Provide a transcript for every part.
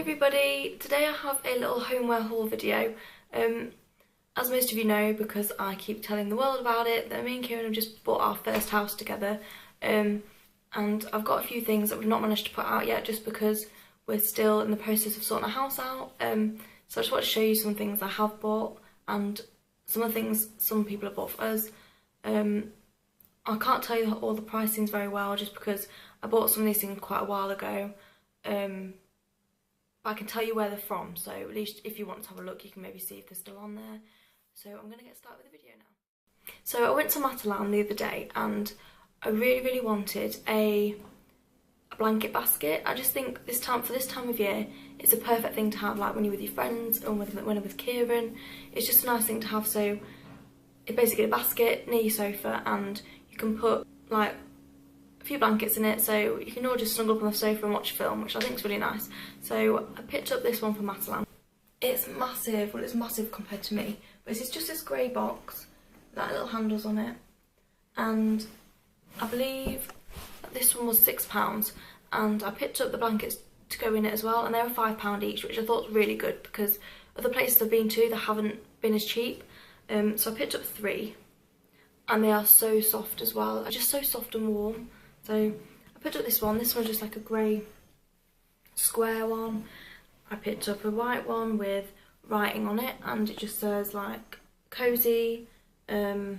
everybody, today I have a little homeware haul video. As most of you know, because I keep telling the world about it, that me and Kieran have just bought our first house together, and I've got a few things that we've not managed to put out yet just because we're still in the process of sorting our house out. So I just want to show you some things I have bought and some of the things some people have bought for us. I can't tell you all the pricings very well just because I bought some of these things quite a while ago. But I can tell you where they're from, so at least if you want to have a look you can maybe see if they're still on there. So I'm going to get started with the video now. So I went to Matalan the other day and I really wanted a blanket basket. I just think for this time of year it's a perfect thing to have, like when you're with your friends or when I'm with Kieran. It's just a nice thing to have. So it's basically a basket near your sofa and you can put like a few blankets in it, so you can all just snuggle up on the sofa and watch a film, which I think is really nice. So I picked up this one from Matalan. It's massive, well it's massive compared to me, but it's just this grey box, like little handles on it, and I believe that this one was £6, and I picked up the blankets to go in it as well, and they were £5 each, which I thought was really good because other places I've been to they haven't been as cheap. So I picked up 3, and they are so soft as well, just so soft and warm. So I picked up this one's just like a grey square one. I picked up a white one with writing on it and it just says like cosy, love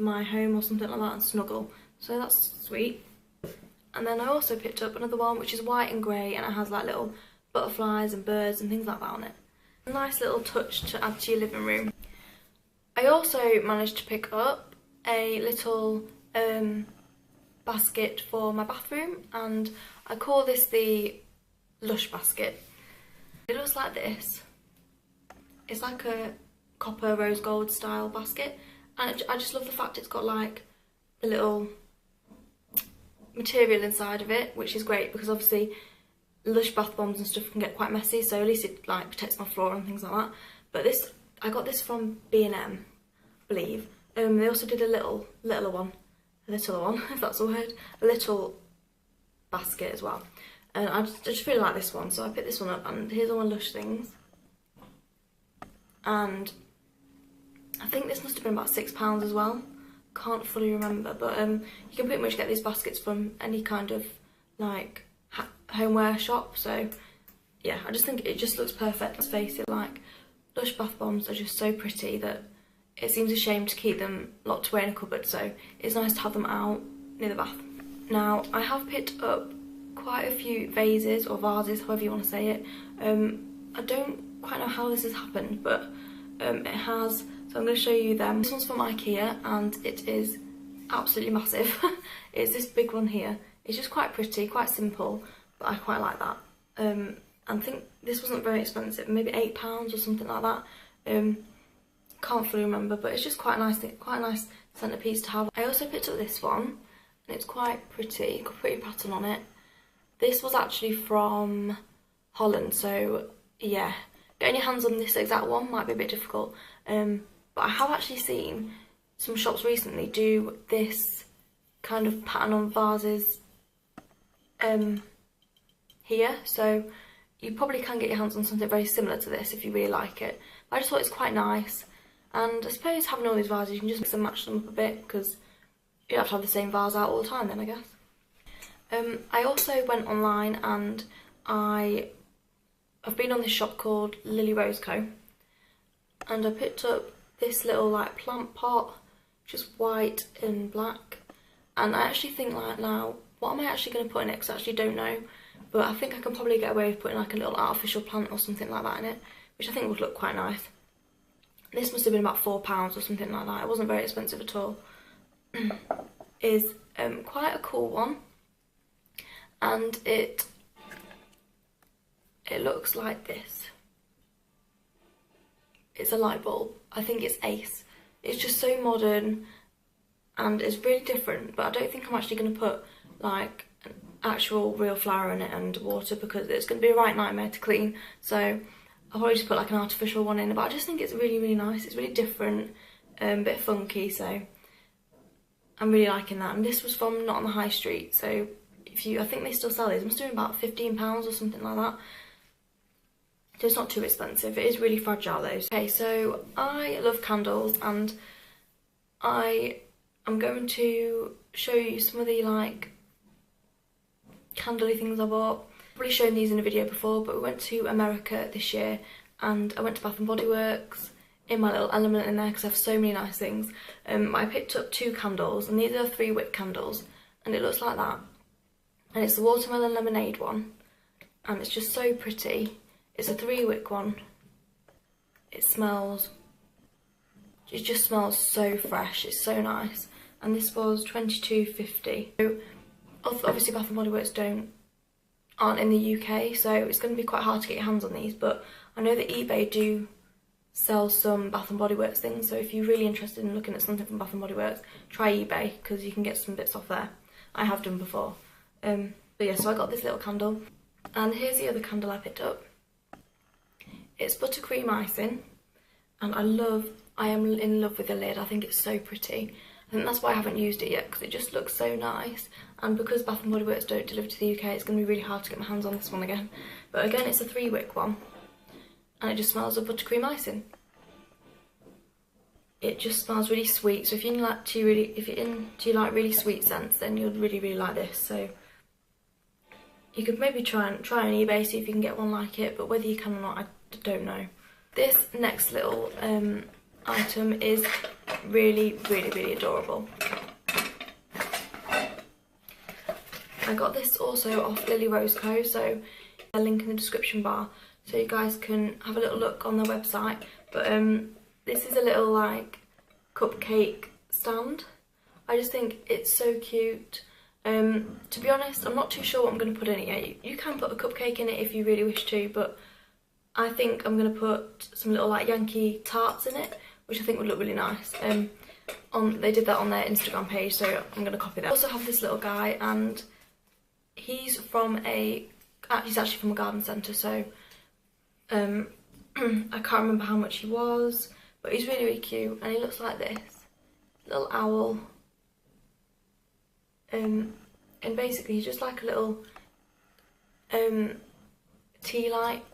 my home or something like that, and snuggle. So that's sweet. And then I also picked up another one which is white and grey and it has like little butterflies and birds and things like that on it. A nice little touch to add to your living room. I also managed to pick up a little basket for my bathroom, and I call this the Lush basket. It looks like this. It's like a copper rose gold style basket, and I just love the fact it's got like a little material inside of it, which is great because obviously Lush bath bombs and stuff can get quite messy, so at least it like protects my floor and things like that. But this, I got this from B&M, I believe. They also did a littler one, if that's a word, a little basket as well. And I just really like this one, so I picked this one up, and here's all my Lush things. And I think this must have been about £6 as well. Can't fully remember, but you can pretty much get these baskets from any kind of like homeware shop. So yeah, I just think it just looks perfect. Let's face it, like Lush bath bombs are just so pretty that it seems a shame to keep them locked away in a cupboard, so it's nice to have them out near the bath. Now, I have picked up quite a few vases, or vases, however you want to say it. I don't quite know how this has happened, but it has, so I'm going to show you them. This one's from IKEA, and it is absolutely massive. It's this big one here. It's just quite pretty, quite simple, but I quite like that. I think this wasn't very expensive, maybe £8 or something like that. Can't fully remember, but it's just quite a nice centrepiece to have. I also picked up this one, and it's quite pretty, got a pretty pattern on it. This was actually from Holland, so yeah, getting your hands on this exact one might be a bit difficult. But I have actually seen some shops recently do this kind of pattern on vases here, so you probably can get your hands on something very similar to this if you really like it. But I just thought it's quite nice. And I suppose having all these vases, you can just mix and match them up a bit because you don't have to have the same vase out all the time then, I guess. I also went online and I've been on this shop called Lily Rose Co. And I picked up this little like plant pot, just white and black. And I actually think like now, what am I actually going to put in it? Because I actually don't know. But I think I can probably get away with putting like a little artificial plant or something like that in it, which I think would look quite nice. This must have been about £4 or something like that. It wasn't very expensive at all. Is quite a cool one, and it looks like this. It's a light bulb. I think it's Ace. It's just so modern, and it's really different. But I don't think I'm actually going to put like an actual real flower in it and water because it's going to be a right nightmare to clean. So I'll probably just put like an artificial one in, but I just think it's really nice. It's really different, a bit funky, so I'm really liking that. And this was from Not on the High Street, so I think they still sell these. I'm still doing about £15 or something like that. So it's not too expensive. It is really fragile though. Okay, so I love candles, and I am going to show you some of the like candly things I bought. I've already shown these in a video before, but we went to America this year and I went to Bath and Body Works in my little element in there because I have so many nice things. I picked up 2 candles, and these are 3 wick candles, and it looks like that. And it's the watermelon lemonade one, and it's just so pretty. It's a 3 wick one. It just smells so fresh. It's so nice. And this was £22.50. So obviously Bath and Body Works aren't in the UK, so it's going to be quite hard to get your hands on these, but I know that eBay do sell some Bath and Body Works things, so if you're really interested in looking at something from Bath and Body Works, try eBay because you can get some bits off there. I have done before. But yeah, so I got this little candle, and here's the other candle I picked up. It's buttercream icing, and I am in love with the lid. I think it's so pretty. I think that's why I haven't used it yet, because it just looks so nice, and because Bath and Body Works don't deliver to the UK, it's going to be really hard to get my hands on this one again. But again, it's a 3 wick one, and it just smells of buttercream icing. It just smells really sweet, so if you're into like really sweet scents, then you'll really like this. So you could maybe try on eBay, see if you can get one like it, but whether you can or not, I don't know. This next little item is really adorable. I got this also off Lily Rose Co, so a link in the description bar so you guys can have a little look on their website. But this is a little like cupcake stand. I just think it's so cute. To be honest, I'm not too sure what I'm going to put in it yet. You can put a cupcake in it if you really wish to, but I think I'm going to put some little like Yankee tarts in it, which I think would look really nice. They did that on their Instagram page, so I'm going to copy that. I also have this little guy, and he's actually from a garden centre, so I can't remember how much he was, but he's really cute, and he looks like this little owl. And basically he's just like a little tea light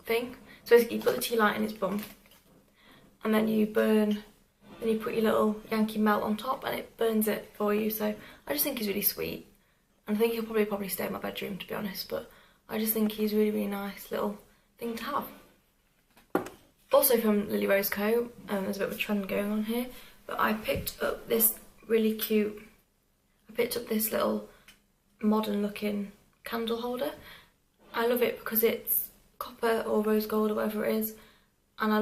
thing. So basically you put the tea light in his bum, and then you put your little Yankee melt on top, and it burns it for you. So I just think he's really sweet, and I think he'll probably stay in my bedroom, to be honest, but I just think he's really nice little thing to have. Also from Lily Rose Co, there's a bit of a trend going on here, but I picked up this really cute, little modern looking candle holder. I love it because it's copper or rose gold or whatever it is, and I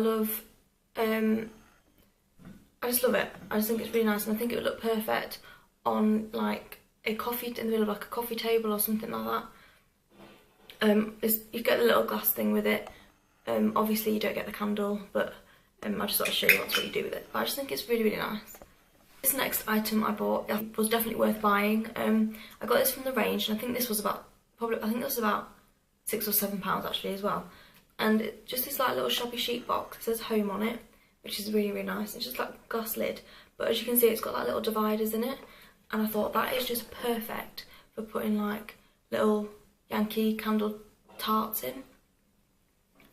just love it. I just think it's really nice, and I think it would look perfect on like in the middle of like a coffee table or something like that. You get the little glass thing with it. Obviously you don't get the candle, but I just thought I'd show you what you do with it. But I just think it's really nice. This next item I bought was definitely worth buying. I got this from the range, and I think this was about £6 or £7 actually as well. And just this like little shabby chic box. It says home on it, which is really nice. It's just like a glass lid, but as you can see, it's got like little dividers in it, and I thought that is just perfect for putting like little Yankee candle tarts in.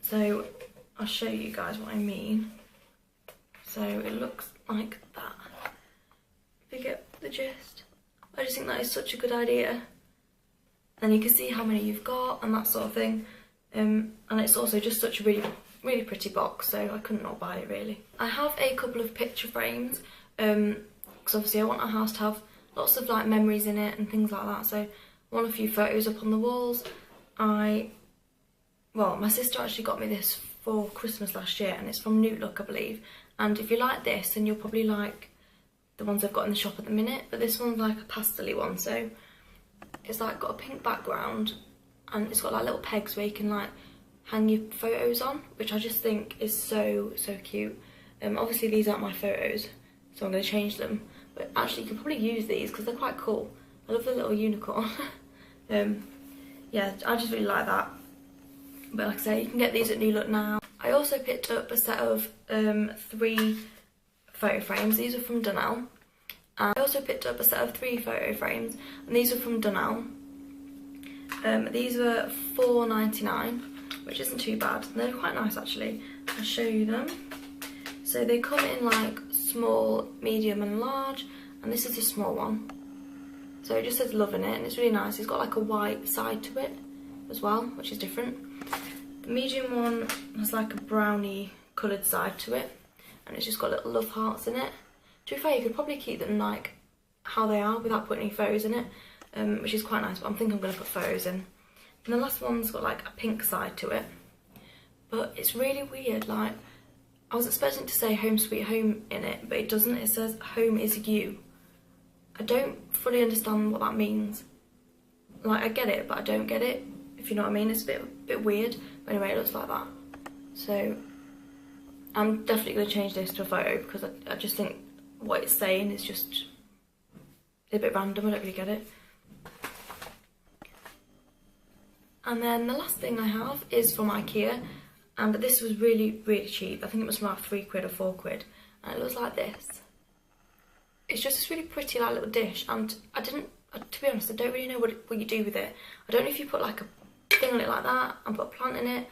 So I'll show you guys what I mean. So it looks like that. If you get the gist. I just think that is such a good idea. And you can see how many you've got and that sort of thing. And it's also just such a really pretty box, so I couldn't not buy it really. I have a couple of picture frames, because obviously I want our house to have lots of like memories in it and things like that. So I want a few photos up on the walls. My sister actually got me this for Christmas last year, and it's from New Look, I believe. And if you like this, then you'll probably like the ones I've got in the shop at the minute. But this one's like a pastel-y one, so it's like got a pink background, and it's got like little pegs where you can like hang your photos on, which I just think is so cute. Obviously these aren't my photos, so I'm going to change them. But actually you can probably use these because they're quite cool. I love the little unicorn. Yeah, I just really like that. But like I say, you can get these at New Look now. I also picked up a set of 3 photo frames. These are from Dunelm, And I also picked up a set of 3 photo frames, and these are from Dunelm. These were £4.99, which isn't too bad. They're quite nice actually. I'll show you them. So they come in like small, medium and large, and this is a small one. So it just says love in it, and it's really nice. It's got like a white side to it as well, which is different. The medium one has like a brownie coloured side to it, and it's just got little love hearts in it. To be fair, you could probably keep them like how they are without putting any photos in it, which is quite nice, but I'm thinking I'm going to put photos in. And the last one's got like a pink side to it, but it's really weird. Like, I was expecting it to say home sweet home in it, but it doesn't. It says home is you. I don't fully understand what that means. Like, I get it, but I don't get it, if you know what I mean. It's a bit weird, but anyway, it looks like that. So I'm definitely going to change this to a photo, because I just think what it's saying is just a bit random. I don't really get it. And then the last thing I have is from IKEA, and this was really, really cheap. I think it was around £3 or £4, and it looks like this. It's just this really pretty like little dish, and to be honest, I don't really know what you do with it. I don't know if you put like a thing on it like that and put a plant in it.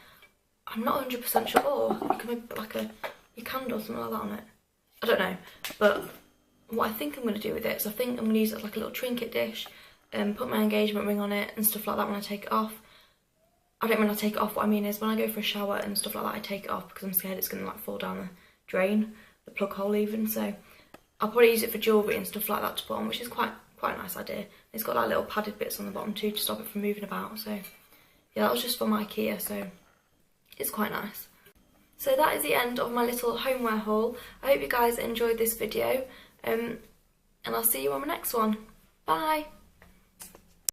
I'm not 100% sure. You can maybe put like your candle or something like that on it. I don't know, but what I think I'm going to do with it is I think I'm going to use it as like a little trinket dish, and put my engagement ring on it and stuff like that when I take it off. I don't mean I take it off, what I mean is when I go for a shower and stuff like that, I take it off because I'm scared it's going to like fall down the drain, the plug hole even. So I'll probably use it for jewellery and stuff like that to put on, which is quite a nice idea. It's got like little padded bits on the bottom too to stop it from moving about. So yeah, that was just from IKEA, so it's quite nice. So that is the end of my little homeware haul. I hope you guys enjoyed this video, and I'll see you on my next one. Bye!